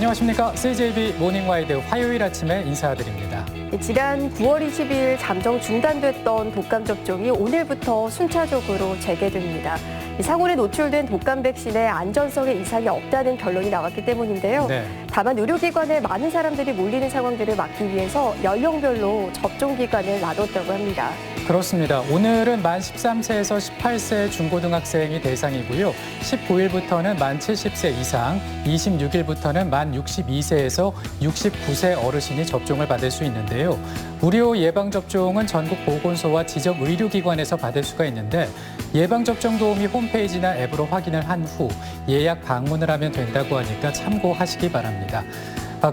안녕하십니까. CJB 모닝와이드 화요일 아침에 인사드립니다. 지난 9월 22일 잠정 중단됐던 독감 접종이 오늘부터 순차적으로 재개됩니다. 사고에 노출된 독감 백신의 안전성에 이상이 없다는 결론이 나왔기 때문인데요. 네. 다만 의료기관에 많은 사람들이 몰리는 상황들을 막기 위해서 연령별로 접종 기간을 나눴다고 합니다. 그렇습니다. 오늘은 만 13세에서 18세 중고등학생이 대상이고요. 19일부터는 만 70세 이상, 26일부터는 만 62세에서 69세 어르신이 접종을 받을 수 있는데요. 무료 예방접종은 전국 보건소와 지적 의료기관에서 받을 수가 있는데 예방접종 도우미 홈페이지나 앱으로 확인을 한 후 예약 방문을 하면 된다고 하니까 참고하시기 바랍니다.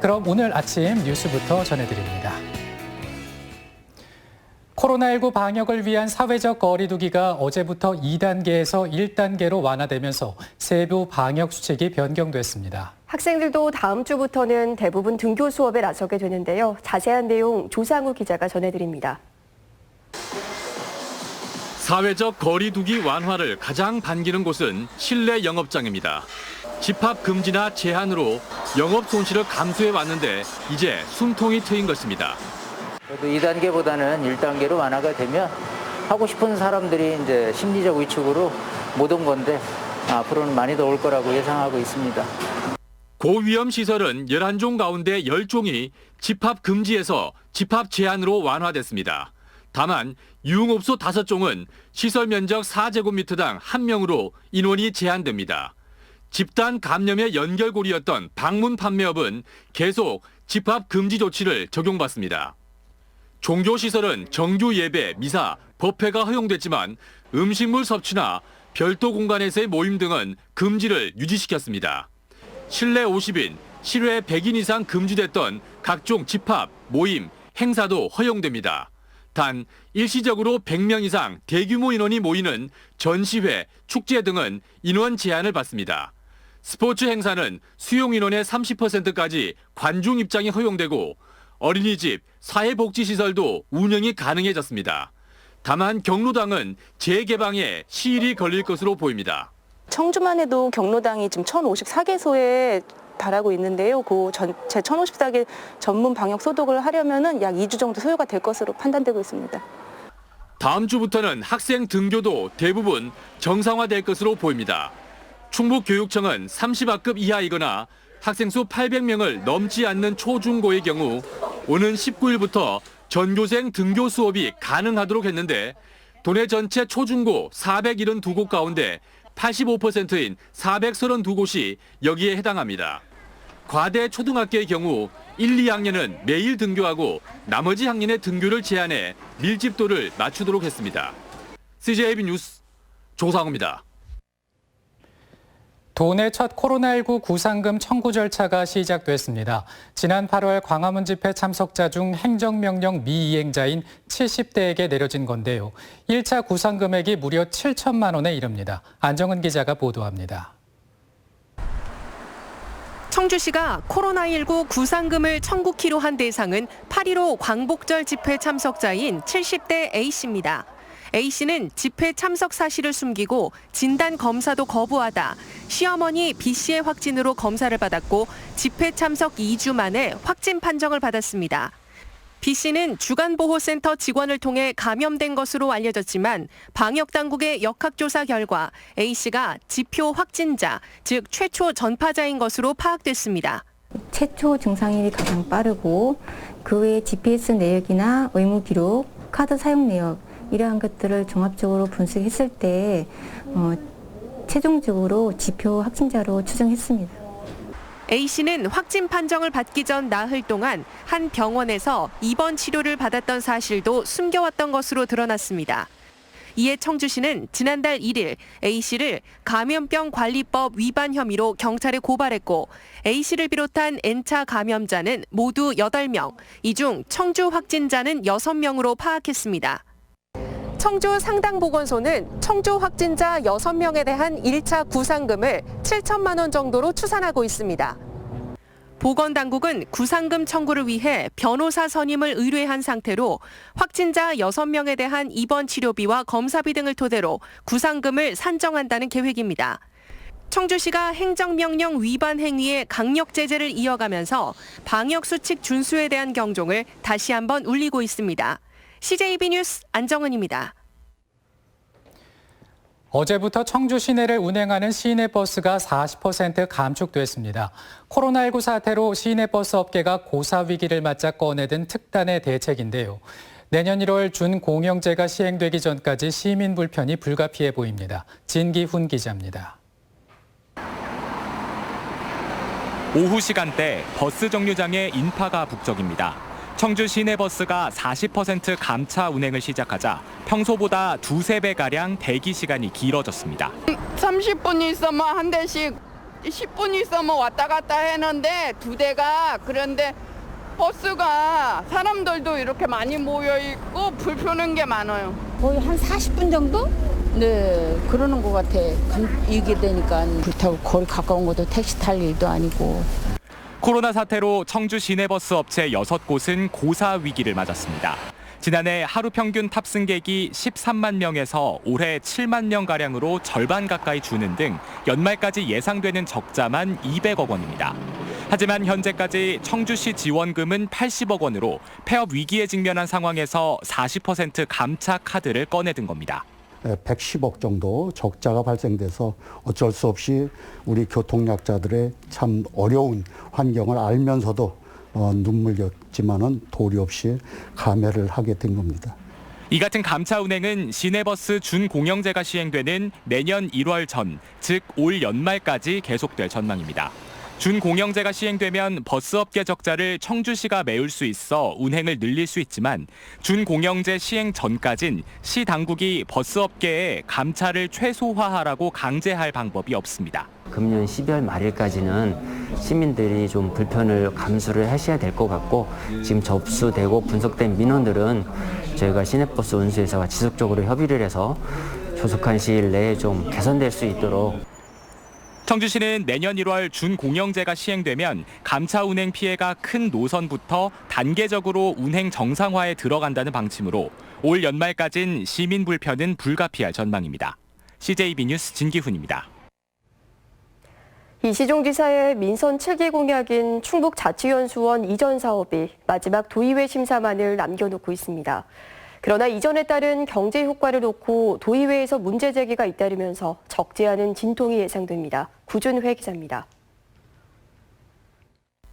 그럼 오늘 아침 뉴스부터 전해드립니다. 코로나19 방역을 위한 사회적 거리 두기가 어제부터 2단계에서 1단계로 완화되면서 세부 방역 수칙이 변경됐습니다. 학생들도 다음 주부터는 대부분 등교 수업에 나서게 되는데요. 자세한 내용 조상우 기자가 전해드립니다. 사회적 거리 두기 완화를 가장 반기는 곳은 실내 영업장입니다. 집합 금지나 제한으로 영업 손실을 감수해 왔는데 이제 숨통이 트인 것입니다. 그래도 2단계보다는 1단계로 완화가 되면 하고 싶은 사람들이 이제 심리적 위축으로 못 온 건데 앞으로는 많이 더 올 거라고 예상하고 있습니다. 고위험 시설은 11종 가운데 10종이 집합 금지에서 집합 제한으로 완화됐습니다. 다만 유흥업소 5종은 시설 면적 4제곱미터당 1명으로 인원이 제한됩니다. 집단 감염의 연결고리였던 방문 판매업은 계속 집합 금지 조치를 적용받습니다. 종교시설은 정규 예배, 미사, 법회가 허용됐지만 음식물 섭취나 별도 공간에서의 모임 등은 금지를 유지시켰습니다. 실내 50인, 실외 100인 이상 금지됐던 각종 집합, 모임, 행사도 허용됩니다. 단 일시적으로 100명 이상 대규모 인원이 모이는 전시회, 축제 등은 인원 제한을 받습니다. 스포츠 행사는 수용 인원의 30%까지 관중 입장이 허용되고 어린이집, 사회복지시설도 운영이 가능해졌습니다. 다만 경로당은 재개방에 시일이 걸릴 것으로 보입니다. 청주만 해도 경로당이 지금 1,054개소에 달하고 있는데요. 그 제 1,054개 전문 방역 소독을 하려면은 약 2주 정도 소요가 될 것으로 판단되고 있습니다. 다음 주부터는 학생 등교도 대부분 정상화될 것으로 보입니다. 충북교육청은 30학급 이하이거나 학생 수 800명을 넘지 않는 초중고의 경우 오는 19일부터 전교생 등교 수업이 가능하도록 했는데 도내 전체 초중고 472곳 가운데 85%인 432곳이 여기에 해당합니다. 과대 초등학교의 경우 1, 2학년은 매일 등교하고 나머지 학년의 등교를 제한해 밀집도를 맞추도록 했습니다. CJB 뉴스 조상우입니다. 도내 첫 코로나19 구상금 청구 절차가 시작됐습니다. 지난 8월 광화문 집회 참석자 중 행정명령 미이행자인 70대에게 내려진 건데요. 1차 구상 금액이 무려 7천만 원에 이릅니다. 안정은 기자가 보도합니다. 청주시가 코로나19 구상금을 청구키로 한 대상은 8.15 광복절 집회 참석자인 70대 A씨입니다. A씨는 집회 참석 사실을 숨기고 진단 검사도 거부하다 시어머니 B씨의 확진으로 검사를 받았고 집회 참석 2주 만에 확진 판정을 받았습니다. B씨는 주간보호센터 직원을 통해 감염된 것으로 알려졌지만 방역당국의 역학조사 결과 A씨가 지표 확진자, 즉 최초 전파자인 것으로 파악됐습니다. 최초 증상이 가장 빠르고 그 외에 GPS 내역이나 의무 기록, 카드 사용 내역 이러한 것들을 종합적으로 분석했을 때 최종적으로 지표 확진자로 추정했습니다. A씨는 확진 판정을 받기 전 나흘 동안 한 병원에서 입원 치료를 받았던 사실도 숨겨왔던 것으로 드러났습니다. 이에 청주시는 지난달 1일 A씨를 감염병 관리법 위반 혐의로 경찰에 고발했고 A씨를 비롯한 N차 감염자는 모두 8명, 이 중 청주 확진자는 6명으로 파악했습니다. 청주 상당보건소는 청주 확진자 6명에 대한 1차 구상금을 7천만 원 정도로 추산하고 있습니다. 보건당국은 구상금 청구를 위해 변호사 선임을 의뢰한 상태로 확진자 6명에 대한 입원 치료비와 검사비 등을 토대로 구상금을 산정한다는 계획입니다. 청주시가 행정명령 위반 행위에 강력 제재를 이어가면서 방역수칙 준수에 대한 경종을 다시 한번 울리고 있습니다. CJB 뉴스 안정은입니다. 어제부터 청주 시내를 운행하는 시내버스가 40% 감축됐습니다. 코로나19 사태로 시내버스 업계가 고사 위기를 맞자 꺼내든 특단의 대책인데요. 내년 1월 준공영제가 시행되기 전까지 시민 불편이 불가피해 보입니다. 진기훈 기자입니다. 오후 시간대 버스 정류장에 인파가 북적입니다. 청주 시내버스가 40% 감차 운행을 시작하자 평소보다 2~3배가량 대기 시간이 길어졌습니다. 30분 있으면 한 대씩, 10분 있으면 왔다 갔다 했는데 2대가, 그런데 버스가 사람들도 이렇게 많이 모여 있고 불편한 게 많아요. 거의 한 40분 정도? 네, 그러는 것 같아. 이게 되니까 그렇다고 거리 가까운 것도 택시 탈 일도 아니고. 코로나 사태로 청주 시내버스 업체 6곳은 고사 위기를 맞았습니다. 지난해 하루 평균 탑승객이 13만 명에서 올해 7만 명가량으로 절반 가까이 주는 등 연말까지 예상되는 적자만 200억 원입니다. 하지만 현재까지 청주시 지원금은 80억 원으로 폐업 위기에 직면한 상황에서 40% 감차 카드를 꺼내든 겁니다. 110억 정도 적자가 발생돼서 어쩔 수 없이 우리 교통약자들의 참 어려운 환경을 알면서도 눈물겼지만은 도리 없이 감회를 하게 된 겁니다. 이 같은 감차 운행은 시내버스 준공영제가 시행되는 내년 1월 전, 즉 올 연말까지 계속될 전망입니다. 준공영제가 시행되면 버스업계 적자를 청주시가 메울 수 있어 운행을 늘릴 수 있지만 준공영제 시행 전까진 시 당국이 버스업계에 감차를 최소화하라고 강제할 방법이 없습니다. 금년 12월 말일까지는 시민들이 좀 불편을 감수를 하셔야 될 것 같고, 지금 접수되고 분석된 민원들은 저희가 시내버스 운수회사와 지속적으로 협의를 해서 조속한 시일 내에 좀 개선될 수 있도록. 청주시는 내년 1월 준공영제가 시행되면 감차 운행 피해가 큰 노선부터 단계적으로 운행 정상화에 들어간다는 방침으로 올 연말까진 시민 불편은 불가피할 전망입니다. CJB 뉴스 진기훈입니다. 이시종 지사의 민선 7기 공약인 충북자치연수원 이전 사업이 마지막 도의회 심사만을 남겨놓고 있습니다. 그러나 이전에 따른 경제 효과를 놓고 도의회에서 문제 제기가 잇따르면서 적지 않은 진통이 예상됩니다. 구준회 기자입니다.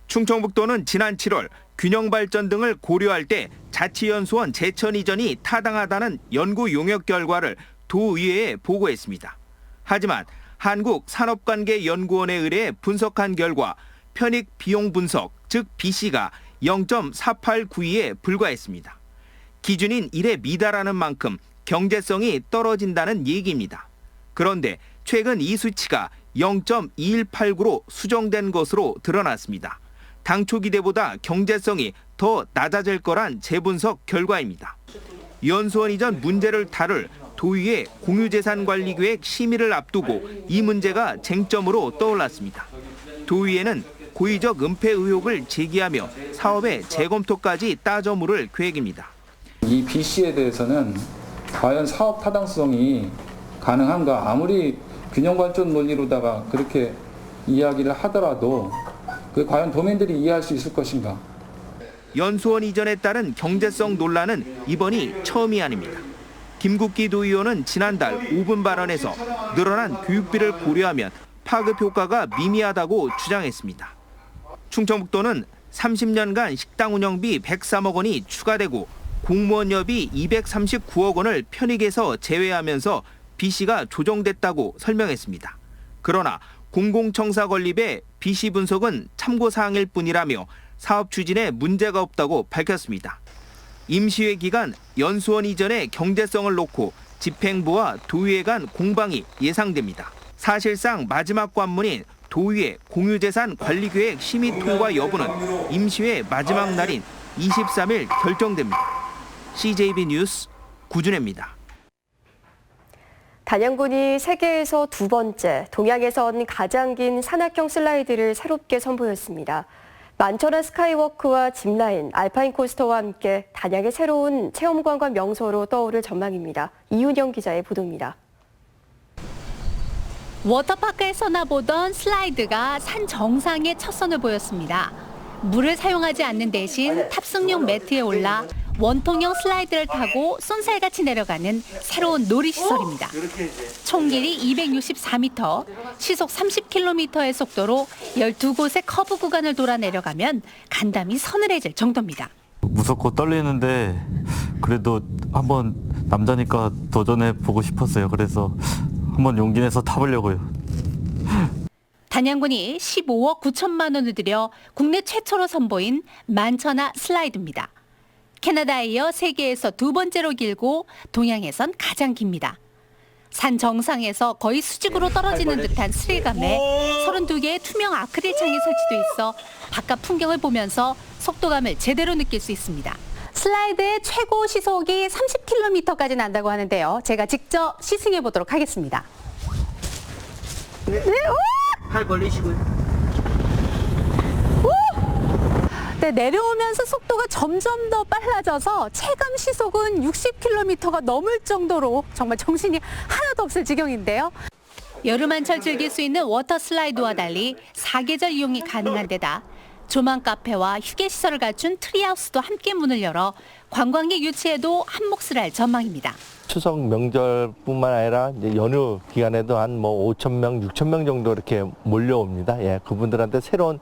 충청북도는 지난 7월 균형발전 등을 고려할 때 자치연수원 제천 이전이 타당하다는 연구 용역 결과를 도의회에 보고했습니다. 하지만 한국산업관계연구원에 의뢰 분석한 결과 편익 비용 분석, 즉 BC가 0.4892에 불과했습니다. 기준인 1에 미달하는 만큼 경제성이 떨어진다는 얘기입니다. 그런데 최근 이 수치가 0.2189로 수정된 것으로 드러났습니다. 당초 기대보다 경제성이 더 낮아질 거란 재분석 결과입니다. 연수원 이전 문제를 다룰 도의회 공유재산관리계획 심의를 앞두고 이 문제가 쟁점으로 떠올랐습니다. 도의회는 고의적 은폐 의혹을 제기하며 사업의 재검토까지 따져 물을 계획입니다. 이 B씨에 대해서는 과연 사업 타당성이 가능한가, 아무리 균형발전 논리로다가 그렇게 이야기를 하더라도 그 과연 도민들이 이해할 수 있을 것인가. 연수원 이전에 따른 경제성 논란은 이번이 처음이 아닙니다. 김국기 도의원은 지난달 5분 발언에서 늘어난 교육비를 고려하면 파급 효과가 미미하다고 주장했습니다. 충청북도는 30년간 식당 운영비 103억 원이 추가되고 공무원여비 239억 원을 편익에서 제외하면서 B씨가 조정됐다고 설명했습니다. 그러나 공공청사 건립의 B씨 분석은 참고사항일 뿐이라며 사업 추진에 문제가 없다고 밝혔습니다. 임시회 기간 연수원 이전의 경제성을 놓고 집행부와 도의회 간 공방이 예상됩니다. 사실상 마지막 관문인 도의회 공유재산 관리계획 심의 통과 여부는 임시회 마지막 날인 23일 결정됩니다. CJB 뉴스 구준혜입니다. 단양군이 세계에서 두 번째, 동양에선 가장 긴 산악형 슬라이드를 새롭게 선보였습니다. 만천하 스카이워크와 짚라인, 알파인 코스터와 함께 단양의 새로운 체험관광 명소로 떠오를 전망입니다. 이윤영 기자의 보도입니다. 워터파크에서나 보던 슬라이드가 산 정상에 첫 선을 보였습니다. 물을 사용하지 않는 대신 탑승용 매트에 올라 원통형 슬라이드를 타고 쏜살같이 내려가는 새로운 놀이시설입니다. 총 길이 264m, 시속 30km의 속도로 12곳의 커브 구간을 돌아 내려가면 간담이 서늘해질 정도입니다. 무섭고 떨리는데 그래도 한번 남자니까 도전해 보고 싶었어요. 그래서 한번 용기 내서 타보려고요. 단양군이 15억 9천만 원을 들여 국내 최초로 선보인 만천하 슬라이드입니다. 캐나다에 이어 세계에서 두 번째로 길고 동양에선 가장 깁니다. 산 정상에서 거의 수직으로 떨어지는 듯한 스릴감에 32개의 투명 아크릴 창이 설치돼 있어 바깥 풍경을 보면서 속도감을 제대로 느낄 수 있습니다. 슬라이드의 최고 시속이 30km까지 난다고 하는데요. 제가 직접 시승해 보도록 하겠습니다. 네, 팔 벌리시고요. 네, 내려오면서 속도가 점점 더 빨라져서 체감 시속은 60km가 넘을 정도로 정말 정신이 하나도 없을 지경인데요. 여름 한철 즐길 수 있는 워터 슬라이드와 달리 사계절 이용이 가능한 데다 조망 카페와 휴게 시설을 갖춘 트리하우스도 함께 문을 열어 관광객 유치에도 한몫을 할 전망입니다. 추석 명절뿐만 아니라 이제 연휴 기간에도 한 5,000명, 6,000명 정도 이렇게 몰려옵니다. 예, 그분들한테 새로운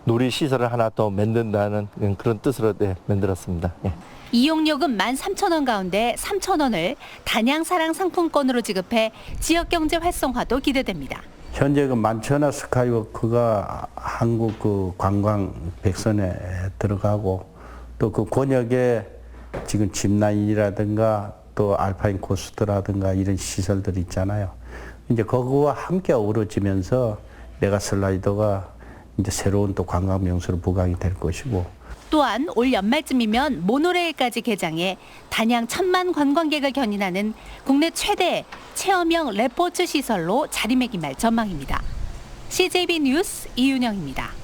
놀이 시설을 하나 더 만든다는 그런 뜻으로 만들었습니다. 예. 이용료금 13,000원 가운데 3,000원을 단양사랑 상품권으로 지급해 지역경제 활성화도 기대됩니다. 현재 그 만천하 스카이워크가 한국 그 관광 백선에 들어가고 또 그 권역에 지금 짚라인이라든가 또 알파인 코스트라든가 이런 시설들이 있잖아요. 이제 그거와 함께 어우러지면서 메가 슬라이더가 이제 새로운 또 관광 명소로 부각이 될 것이고 또한 올 연말쯤이면 모노레일까지 개장해 단양 1,000만 관광객을 견인하는 국내 최대 체험형 레포츠 시설로 자리매김할 전망입니다. CJB 뉴스 이윤영입니다.